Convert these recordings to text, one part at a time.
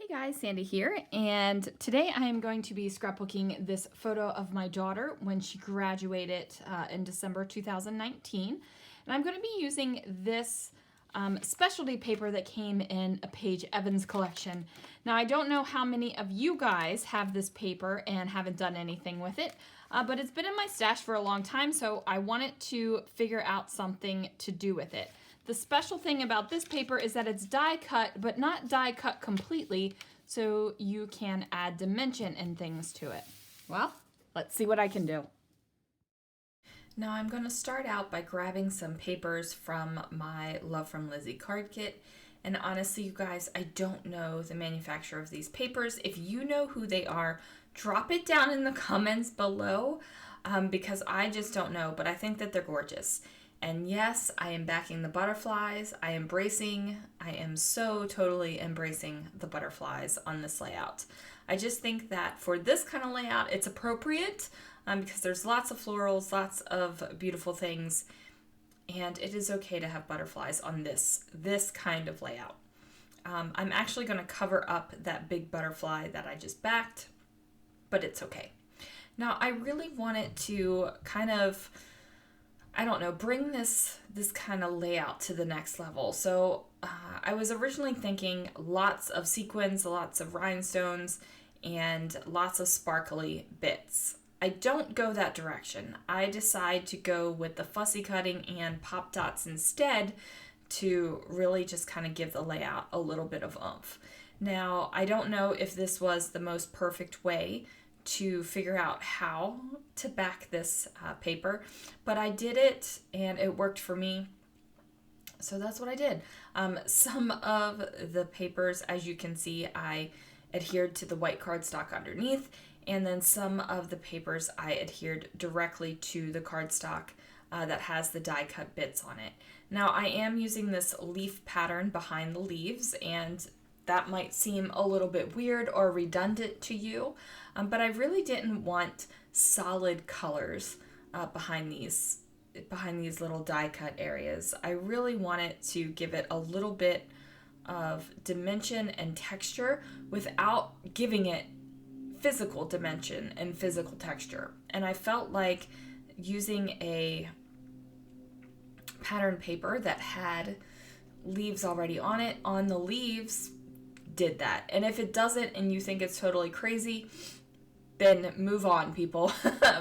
Hey guys, Sandy here, and today I am going to be scrapbooking this photo of my daughter when she graduated in December 2019. And I'm going to be using this specialty paper that came in a Paige Evans collection. Now, I don't know how many of you guys have this paper and haven't done anything with it, but it's been in my stash for a long time, so I wanted to figure out something to do with it. The special thing about this paper is that it's die cut, but not die cut completely, so you can add dimension and things to it. Well, let's see what I can do. Now I'm going to start out by grabbing some papers from my Love from Lizzie card kit. And honestly, you guys, I don't know the manufacturer of these papers. If you know who they are, drop it down in the comments below because I just don't know, but I think that they're gorgeous. And yes, I am backing the butterflies. I am so totally embracing the butterflies on this layout. I just think that for this kind of layout, it's appropriate because there's lots of florals, lots of beautiful things, and it is okay to have butterflies on this kind of layout. I'm actually going to cover up that big butterfly that I just backed, but it's okay. Now, I really wanted to kind of, I don't know, bring this kind of layout to the next level. So I was originally thinking lots of sequins, lots of rhinestones, and lots of sparkly bits. I don't go that direction. I decide to go with the fussy cutting and pop dots instead to really just kind of give the layout a little bit of oomph. Now, I don't know if this was the most perfect way to figure out how to back this paper, but I did it and it worked for me. So that's what I did. Some of the papers, as you can see, I adhered to the white cardstock underneath, and then some of the papers I adhered directly to the cardstock that has the die cut bits on it. Now I am using this leaf pattern behind the leaves, and that might seem a little bit weird or redundant to you, but I really didn't want solid colors behind these little die cut areas. I really wanted to give it a little bit of dimension and texture without giving it physical dimension and physical texture. And I felt like using a pattern paper that had leaves already on it, on the leaves, did that. And if it doesn't and you think it's totally crazy, then move on, people,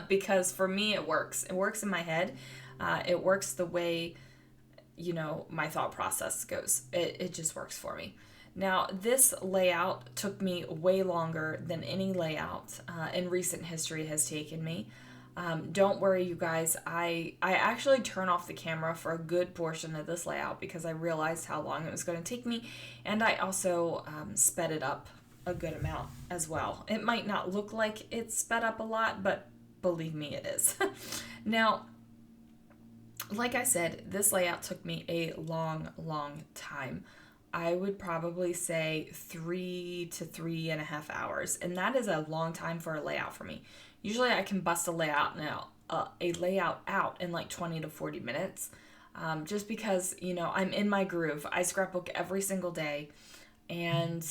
because for me it works. It works in my head. It works the way, you know, my thought process goes. It just works for me. Now, this layout took me way longer than any layout in recent history has taken me. Don't worry, you guys. I actually turned off the camera for a good portion of this layout because I realized how long it was going to take me, and I also sped it up a good amount as well. It might not look like it's sped up a lot, but believe me, it is. Now, like I said, this layout took me a long time. I would probably say 3 to 3.5 hours, and that is a long time for a layout for me. Usually I can bust a layout out in like 20 to 40 minutes, just because, you know, I'm in my groove. I scrapbook every single day, and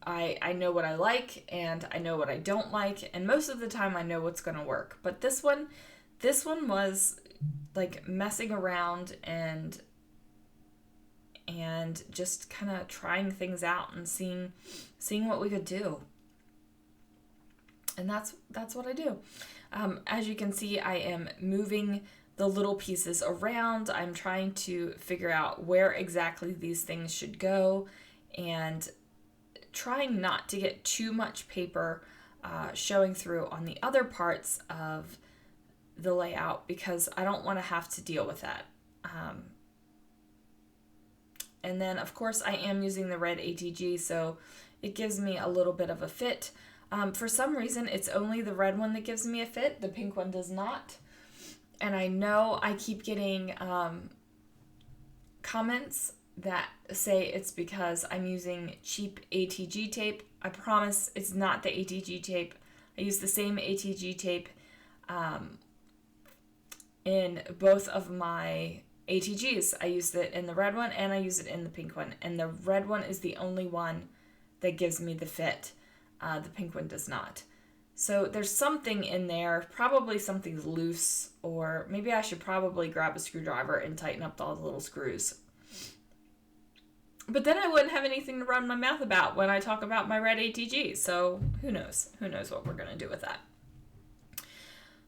I know what I like and I know what I don't like, and most of the time I know what's gonna work. But this one was like messing around and just kind of trying things out and seeing what we could do. And that's what I do. As you can see, I am moving the little pieces around. I'm trying to figure out where exactly these things should go and trying not to get too much paper showing through on the other parts of the layout because I don't want to have to deal with that. And then, of course, I am using the red ATG, so it gives me a little bit of a fit. For some reason, it's only the red one that gives me a fit. The pink one does not. And I know I keep getting comments that say it's because I'm using cheap ATG tape. I promise it's not the ATG tape. I use the same ATG tape in both of my ATGs. I used it in the red one and I use it in the pink one. And the red one is the only one that gives me the fit. The pink one does not. So there's something in there, probably something's loose, or maybe I should probably grab a screwdriver and tighten up all the little screws. But then I wouldn't have anything to run my mouth about when I talk about my red ATG, so who knows? Who knows what we're going to do with that.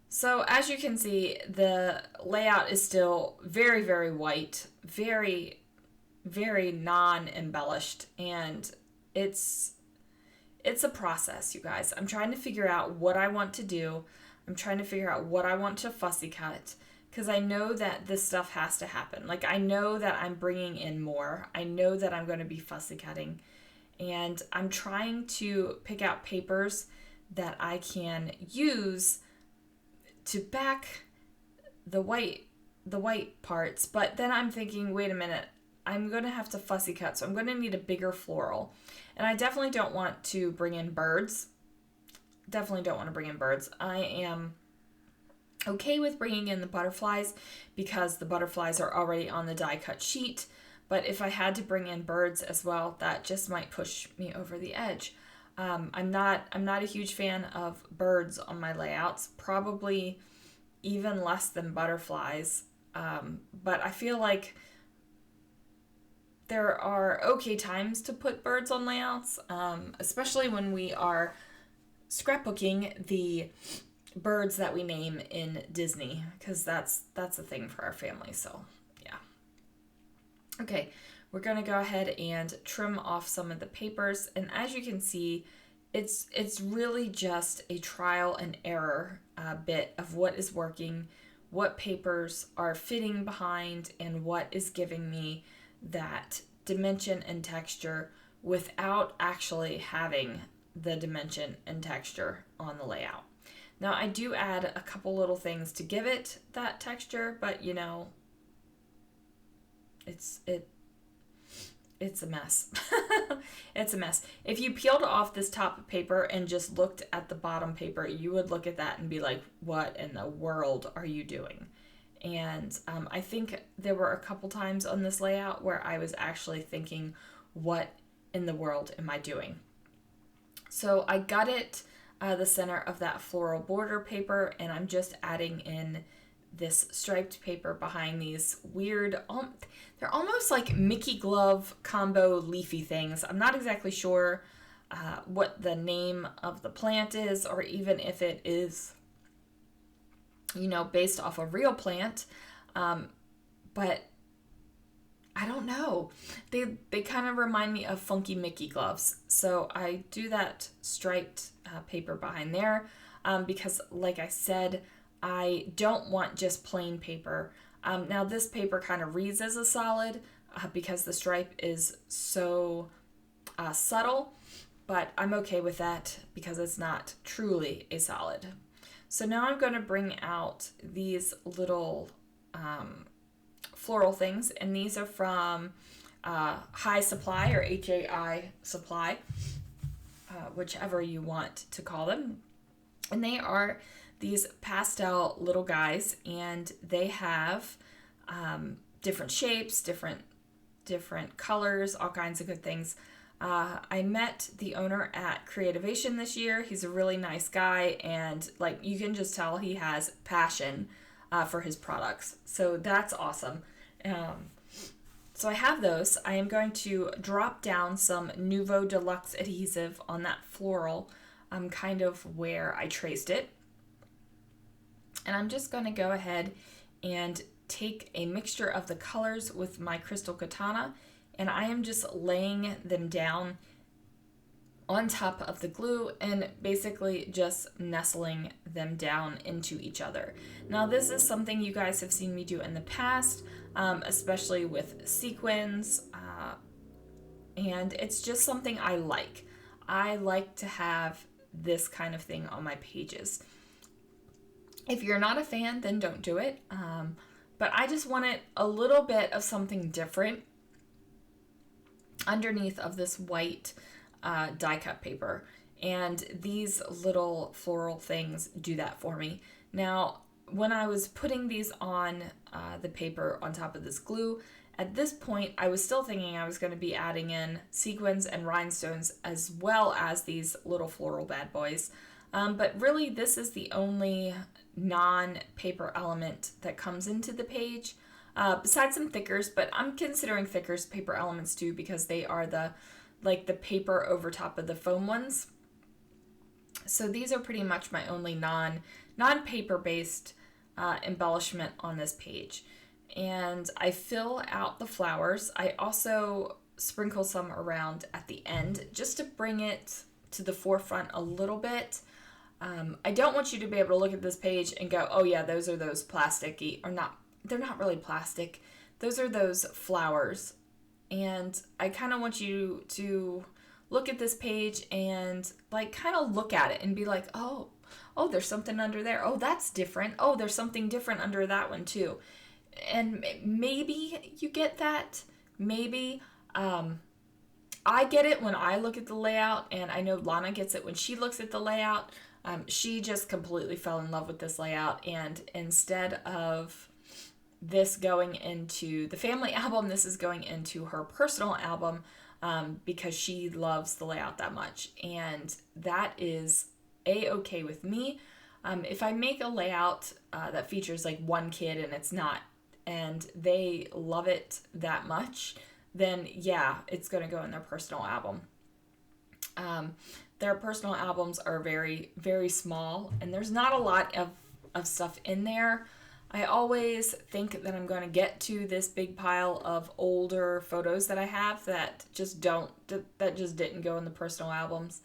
So as you can see, the layout is still very, very white, very, very non-embellished, and it's a process, you guys. I'm trying to figure out what I want to do. I'm trying to figure out what I want to fussy cut, because I know that this stuff has to happen. Like, I know that I'm bringing in more. I know that I'm going to be fussy cutting, and I'm trying to pick out papers that I can use to back the white parts. But then I'm thinking, wait a minute, I'm going to have to fussy cut, so I'm going to need a bigger floral. And I definitely don't want to bring in birds. Definitely don't want to bring in birds. I am okay with bringing in the butterflies because the butterflies are already on the die cut sheet. But if I had to bring in birds as well, that just might push me over the edge. I'm not a huge fan of birds on my layouts, probably even less than butterflies. But I feel like there are okay times to put birds on layouts, especially when we are scrapbooking the birds that we name in Disney, because that's a thing for our family. So yeah. Okay, we're gonna go ahead and trim off some of the papers, and as you can see, it's really just a trial and error bit of what is working, what papers are fitting behind, and what is giving me that dimension and texture without actually having the dimension and texture on the layout. Now, I do add a couple little things to give it that texture, but you know, it's a mess. It's a mess. If you peeled off this top paper and just looked at the bottom paper, you would look at that and be like, what in the world are you doing? And I think there were a couple times on this layout where I was actually thinking, what in the world am I doing? So I gutted the center of that floral border paper, and I'm just adding in this striped paper behind these weird, they're almost like Mickey glove combo leafy things. I'm not exactly sure what the name of the plant is, or even if it is, you know, based off a real plant, but I don't know. They kind of remind me of funky Mickey gloves. So I do that striped paper behind there because, like I said, I don't want just plain paper. Now this paper kind of reads as a solid because the stripe is so subtle, but I'm okay with that because it's not truly a solid. So now I'm going to bring out these little floral things, and these are from High Supply or HAI Supply, whichever you want to call them. And they are these pastel little guys, and they have different shapes, different colors, all kinds of good things. I met the owner at Creativation this year. He's a really nice guy, and like you can just tell he has passion for his products. So that's awesome. So I have those. I am going to drop down some Nouveau Deluxe adhesive on that floral, kind of where I traced it. And I'm just going to go ahead and take a mixture of the colors with my Crystal Katana, and I am just laying them down on top of the glue and basically just nestling them down into each other. Now this is something you guys have seen me do in the past, especially with sequins, and it's just something I like. I like to have this kind of thing on my pages. If you're not a fan, then don't do it, but I just wanted a little bit of something different underneath of this white die cut paper, and these little floral things do that for me. Now when I was putting these on the paper on top of this glue, at this point, I was still thinking I was going to be adding in sequins and rhinestones as well as these little floral bad boys. But really, this is the only non-paper element that comes into the page, besides some thickers, but I'm considering thickers paper elements too because they are the paper over top of the foam ones. So these are pretty much my only non-paper based embellishment on this page. And I fill out the flowers. I also sprinkle some around at the end just to bring it to the forefront a little bit. I don't want you to be able to look at this page and go, oh yeah, those are those plasticky, or not, they're not really plastic. Those are those flowers. And I kind of want you to look at this page and like kind of look at it and be like, oh, there's something under there. Oh, that's different. Oh, there's something different under that one too. And maybe you get that. Maybe I get it when I look at the layout, and I know Lanah gets it when she looks at the layout. She just completely fell in love with this layout, and instead of this going into the family album, this is going into her personal album because she loves the layout that much, and that is a-okay with me. If I make a layout that features like one kid and it's not, and they love it that much, then yeah, it's going to go in their personal album. Their personal albums are very, very small, and there's not a lot of stuff in there. I always think that I'm going to get to this big pile of older photos that I have that just didn't go in the personal albums.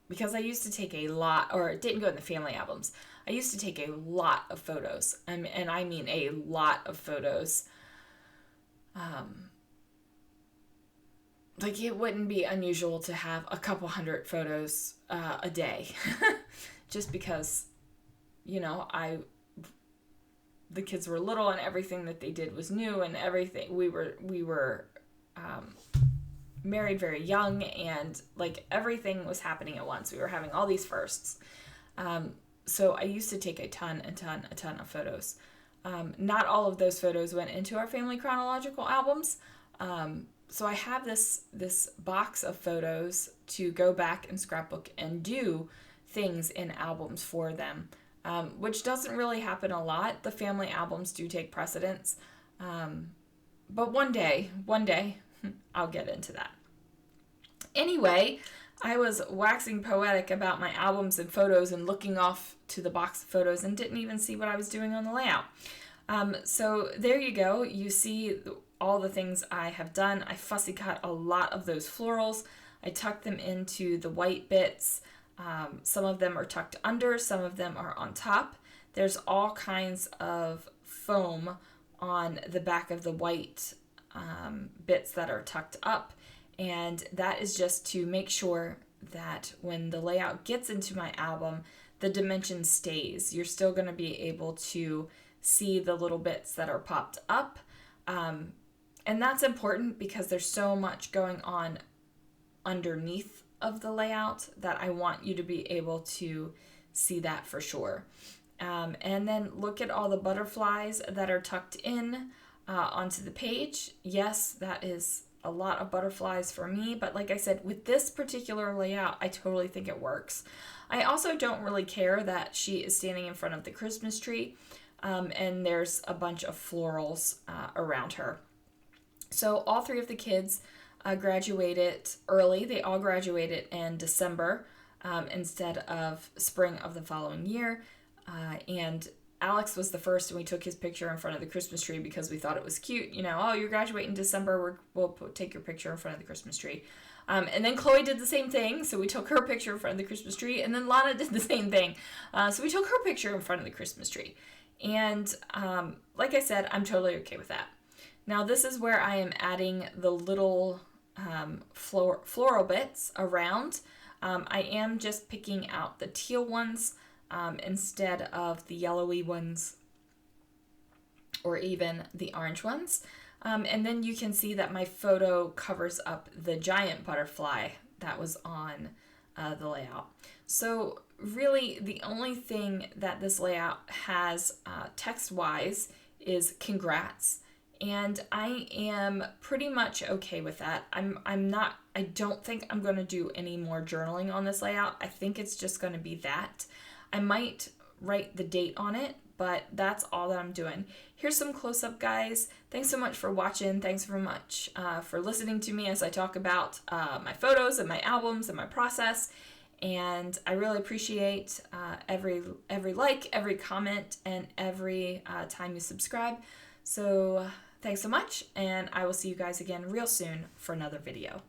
Because I used to take a lot, or it didn't go in the family albums. I used to take a lot of photos, and I mean a lot of photos. Like it wouldn't be unusual to have a couple hundred photos a day, just because, you know, the kids were little and everything that they did was new, and everything we were married very young, and like everything was happening at once. We were having all these firsts. So I used to take a ton of photos. Not all of those photos went into our family chronological albums. So I have this box of photos to go back and scrapbook and do things in albums for them, which doesn't really happen a lot. The family albums do take precedence. But one day, I'll get into that. Anyway, I was waxing poetic about my albums and photos and looking off to the box of photos and didn't even see what I was doing on the layout. So there you go. You see all the things I have done. I fussy cut a lot of those florals. I tucked them into the white bits. Some of them are tucked under, some of them are on top. There's all kinds of foam on the back of the white bits that are tucked up. And that is just to make sure that when the layout gets into my album, the dimension stays. You're still going to be able to see the little bits that are popped up. And that's important because there's so much going on underneath of the layout that I want you to be able to see that for sure. And then look at all the butterflies that are tucked in onto the page. Yes, that is a lot of butterflies for me, but like I said, with this particular layout, I totally think it works. I also don't really care that she is standing in front of the Christmas tree, and there's a bunch of florals around her. So all three of the kids graduated early. They all graduated in December instead of spring of the following year, and Alex was the first, and we took his picture in front of the Christmas tree because we thought it was cute. You know, oh, you're graduating in December, we'll take your picture in front of the Christmas tree. And then Chloe did the same thing, so we took her picture in front of the Christmas tree, and then Lanah did the same thing. So we took her picture in front of the Christmas tree. And like I said, I'm totally okay with that. Now this is where I am adding the little floral bits around. I am just picking out the teal ones instead of the yellowy ones or even the orange ones. And then you can see that my photo covers up the giant butterfly that was on the layout. So really the only thing that this layout has text-wise is congrats and I am pretty much okay with that. I don't think I'm going to do any more journaling on this layout. I think it's just going to be that. I might write the date on it, but that's all that I'm doing. Here's some close-up, guys. Thanks so much for watching. Thanks very much for listening to me as I talk about my photos and my albums and my process. And I really appreciate every like, every comment, and every time you subscribe. So thanks so much, and I will see you guys again real soon for another video.